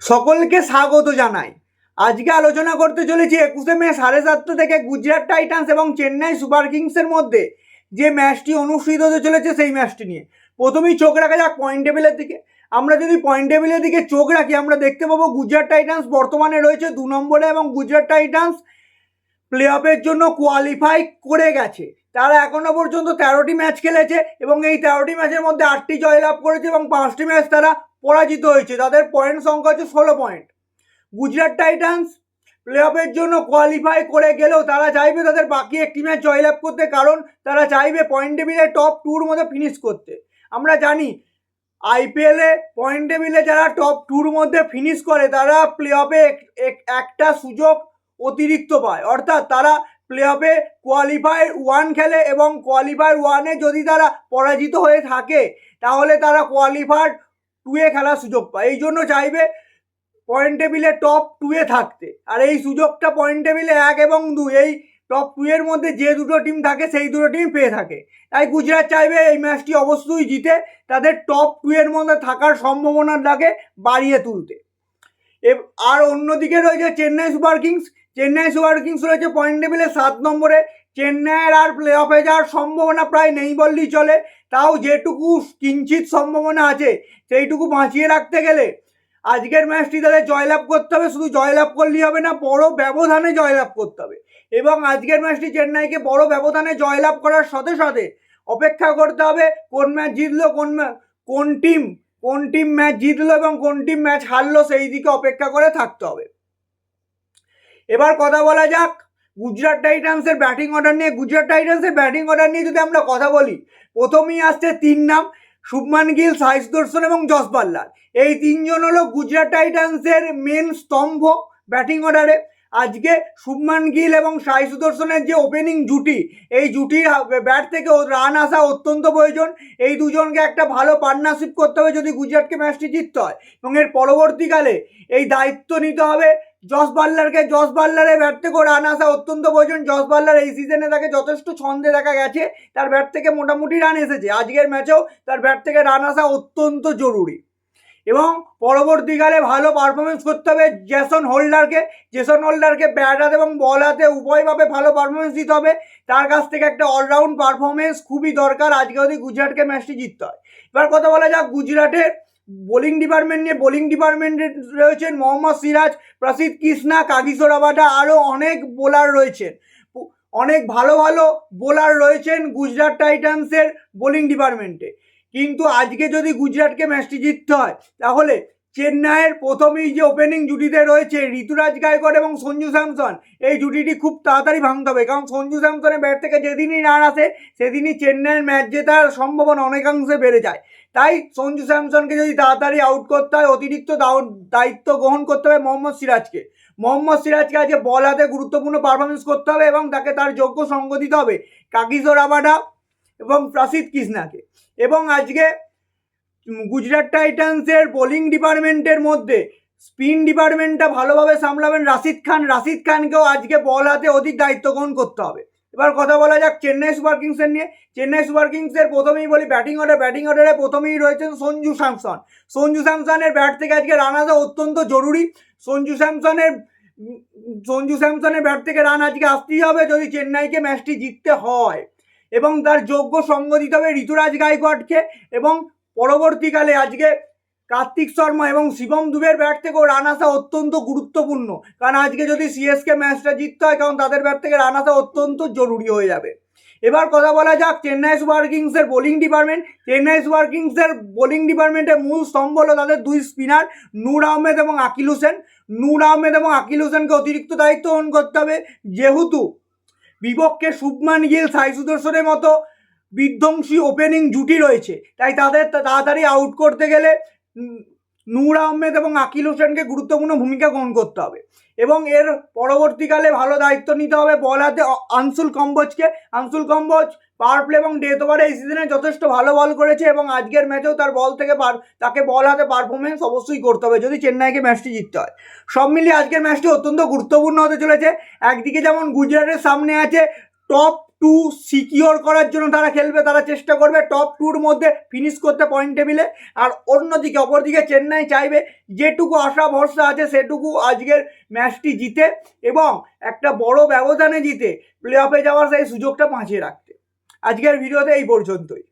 সকলকে স্বাগত জানাই। আজকে আলোচনা করতে চলেছি 21শে মে 7:30 থেকে গুজরাট টাইটান্স এবং চেন্নাই সুপার কিংসের মধ্যে যে ম্যাচটি অনুষ্ঠিত হতে চলেছে সেই ম্যাচটি নিয়ে। প্রথমেই চোখ রাখা যাক পয়েন্ট টেবিলের দিকে। আমরা যদি পয়েন্ট টেবিলের দিকে চোখ রাখি আমরা দেখতে পাবো গুজরাট টাইটান্স বর্তমানে রয়েছে 2 নম্বরে এবং গুজরাট টাইটান্স প্লে অফের জন্য কোয়ালিফাই করে গেছে। তারা এখনো পর্যন্ত 13টি ম্যাচ খেলেছে এবং এই 13টি ম্যাচের মধ্যে 8টি জয়লাভ করেছে এবং 5টি ম্যাচ তারা পরাজিত হয়েছে। তাদের পয়েন্ট সংখ্যা হচ্ছে 16 পয়েন্ট। গুজরাট টাইটান্স প্লে অফের জন্য কোয়ালিফাই করে গেলেও তারা চাইবে তাদের বাকি একটি ম্যাচ জয়লাভ করতে, কারণ তারা চাইবে পয়েন্ট টেবিলে টপ 2-র মধ্যে ফিনিশ করতে। আমরা জানি আইপিএলে পয়েন্ট টেবিলে যারা টপ 2-র মধ্যে ফিনিশ করে তারা প্লে অফে একটা সুযোগ অতিরিক্ত পায়, অর্থাৎ তারা প্লে অফে কোয়ালিফায়ার 1 খেলে এবং কোয়ালিফায়ার 1-এ যদি তারা পরাজিত হয়ে থাকে তাহলে তারা কোয়ালিফায়ার 2-এ খেলার সুযোগ পায়। এই জন্য চাইবে পয়েন্ট টেবিলে টপ 2-এ থাকতে, আর এই সুযোগটা পয়েন্ট টেবিলে 1 এবং 2 এই টপ 2-এর মধ্যে যে দুটো টিম থাকে সেই দুটো টিম পেয়ে থাকে। তাই গুজরাট চাইবে এই ম্যাচটি অবশ্যই জিতে তাদের টপ 2-এর মধ্যে থাকার সম্ভাবনাটাকে বাড়িয়ে তুলতে। আর অন্যদিকে রয়েছে Chennai super kings. Chennai super kings রয়েছে পয়েন্ট টেবিলে 7 নম্বরে। চেন্নাইয়ের আর প্লে অফে যাওয়ার সম্ভাবনা প্রায় নেই বললেই চলে, তাও যেটুকু কিঞ্চিত সম্ভাবনা আছে সেইটুকু বাঁচিয়ে রাখতে গেলে আজকের ম্যাচটি তাদের জয়লাভ করতে হবে। শুধু জয়লাভ করলেই হবে না, বড় ব্যবধানে জয়লাভ করতে হবে এবং আজকের ম্যাচটি চেন্নাইকে বড় ব্যবধানে জয়লাভ করার সাথে সাথে অপেক্ষা করতে হবে কোন ম্যাচ জিতলো, কোন টিম ম্যাচ জিতলো এবং কোন টিম ম্যাচ হারলো সেই দিকে অপেক্ষা করে থাকতে হবে। এবার কথা বলা যাক গুজরাট টাইটান্সের ব্যাটিং অর্ডার নিয়ে। গুজরাট টাইটান্সের ব্যাটিং অর্ডার নিয়ে যদি আমরা কথা বলি, প্রথমেই আসছে 3 নাম, শুভমান গিল, সাই সুদর্শন এবং জস বাটলার। এই 3 জন হলো গুজরাট টাইটান্সের মেন স্তম্ভ ব্যাটিং অর্ডারে। আজকে শুভমান গিল এবং সাই সুদর্শনের যে ওপেনিং জুটি, এই জুটির ব্যাট থেকে রান আসা অত্যন্ত প্রয়োজন। এই দুজনকে একটা ভালো পার্টনারশিপ করতে হবে যদি গুজরাটকে ম্যাচটি জিততে হয় এবং এর পরবর্তীকালে এই দায়িত্ব নিতে হবে জস বাটলারকে। জস বাটলারের ব্যাট থেকে রান আসা অত্যন্ত প্রয়োজন। জস বাটলার এই সিজনে তাকে যথেষ্ট ছন্দে দেখা গেছে, তার ব্যাট থেকে মোটামুটি রান এসেছে। আজকের ম্যাচেও তার ব্যাট থেকে রান আসা অত্যন্ত জরুরি এবং পরবর্তীকালে ভালো পারফরমেন্স করতে হবে জেসন হোল্ডারকে ব্যাট হাতে এবং বল হাতে উভয়ভাবে ভালো পারফরমেন্স দিতে হবে। তার কাছ থেকে একটা অলরাউন্ড পারফরমেন্স খুবই দরকার আজকে যদি গুজরাটকে ম্যাচটি জিততে হয়। এবার কথা বলা যাক গুজরাটের বোলিং ডিপার্টমেন্ট নিয়ে। বোলিং ডিপার্টমেন্টে রয়েছেন মোহাম্মদ সিরাজ, প্রসিদ্ধ কৃষ্ণা, কাগিসো রাবাডা, আরও অনেক বোলার রয়েছেন। অনেক ভালো ভালো বোলার রয়েছেন গুজরাট টাইটান্সের বোলিং ডিপার্টমেন্টে। কিন্তু আজকে যদি গুজরাটকে ম্যাচটি জিততে হয় তাহলে চেন্নাইয়ের প্রথমেই যে ওপেনিং জুটিতে রয়েছে ঋতুরাজ গায়কোয়াড় এবং সঞ্জু স্যামসন, এই জুটিটি খুব তাড়াতাড়ি ভাঙতে হবে, কারণ সঞ্জু স্যামসনের ব্যাট থেকে যেদিনই রান আসে সেদিনই চেন্নাইয়ের ম্যাচ জেতার সম্ভাবনা অনেকাংশে বেড়ে যায়। তাই সঞ্জু স্যামসনকে যদি তাড়াতাড়ি আউট করতে হয় অতিরিক্ত দায়িত্ব গ্রহণ করতে হবে মোহাম্মদ সিরাজকে আজকে বল হাতে গুরুত্বপূর্ণ পারফরমেন্স করতে হবে এবং তাকে তার যোগ্য সঙ্গ দিতে হবে কাগিসো রাবাডা এবং প্রসিদ্ধ কৃষ্ণাকে। এবং আজকে গুজরাট টাইটান্সের বোলিং ডিপার্টমেন্টের মধ্যে স্পিন ডিপার্টমেন্টটা ভালোভাবে সামলাবেন রাশিদ খানকেও আজকে বল হাতে অধিক দায়িত্ব গ্রহণ করতে হবে। এবার কথা বলা যাক চেন্নাই সুপার কিংসের নিয়ে। চেন্নাই সুপার কিংসের প্রথমেই বলি ব্যাটিং অর্ডারে প্রথমেই রয়েছেন সঞ্জু স্যামসনের ব্যাট থেকে আজকে রান আসা অত্যন্ত জরুরি। সঞ্জু স্যামসনের ব্যাট থেকে রান আজকে আসতেই হবে যদি চেন্নাইকে ম্যাচটি জিততে হয় এবং তার যোগ্য সঙ্গ দিতে হবে ঋতুরাজ গায়কোয়াড়কে। এবং পরবর্তীকালে আজকে কার্তিক শর্মা এবং শিবম দুবের ব্যাট থেকেও রান আসা অত্যন্ত গুরুত্বপূর্ণ, কারণ আজকে যদি সিএসকে ম্যাচটা জিততে হয় কারণ তাদের ব্যাট থেকে রান আসা অত্যন্ত জরুরি হয়ে যাবে। এবার কথা বলা যাক চেন্নাই সুপার কিংসের বোলিং ডিপার্টমেন্ট। চেন্নাই সুপার কিংসের বোলিং ডিপার্টমেন্টের মূল স্তম্ভ হলো তাদের 2 স্পিনার নূর আহমেদ এবং আকিল হোসেনকে অতিরিক্ত দায়িত্ব গ্রহণ করতে হবে, যেহেতু বিপক্ষে শুভমান গিল, সাই সুদর্শনের মতো বিধ্বংসী ওপেনিং জুটি রয়েছে। তাই তাদের তাড়াতাড়ি আউট করতে গেলে নূর আহমেদ এবং আকিল হোসেনকে গুরুত্বপূর্ণ ভূমিকা গ্রহণ করতে হবে এবং এর পরবর্তীকালে ভালো দায়িত্ব নিতে হবে বল হাতে আনসুল কম্বোজ পাওয়ার প্লে এবং ডেথ ওভারে এই সিজনে যথেষ্ট ভালো বল করেছে এবং আজকের ম্যাচেও তার বল থেকে তাকে বল হাতে পারফরমেন্স অবশ্যই করতে হবে যদি চেন্নাইকে ম্যাচটি জিততে হয়। সব মিলিয়ে আজকের ম্যাচটি অত্যন্ত গুরুত্বপূর্ণ হতে চলেছে। একদিকে যেমন গুজরাটের সামনে আছে টপ টু সিকিওর করার জন্য তারা খেলবে, তারা চেষ্টা করবে টপ টুর মধ্যে ফিনিশ করতে পয়েন্ট টেবিলে। আর অন্যদিকে অপরদিকে চেন্নাই চাইবে যেটুকু আশা ভরসা আছে সেটুকু আজকের ম্যাচটি জিতে এবং একটা বড় ব্যবধানে জিতে প্লে অফে যাওয়ার সেই সুযোগটা বাঁচিয়ে রাখতে। আজকের ভিডিওতে এই পর্যন্তই।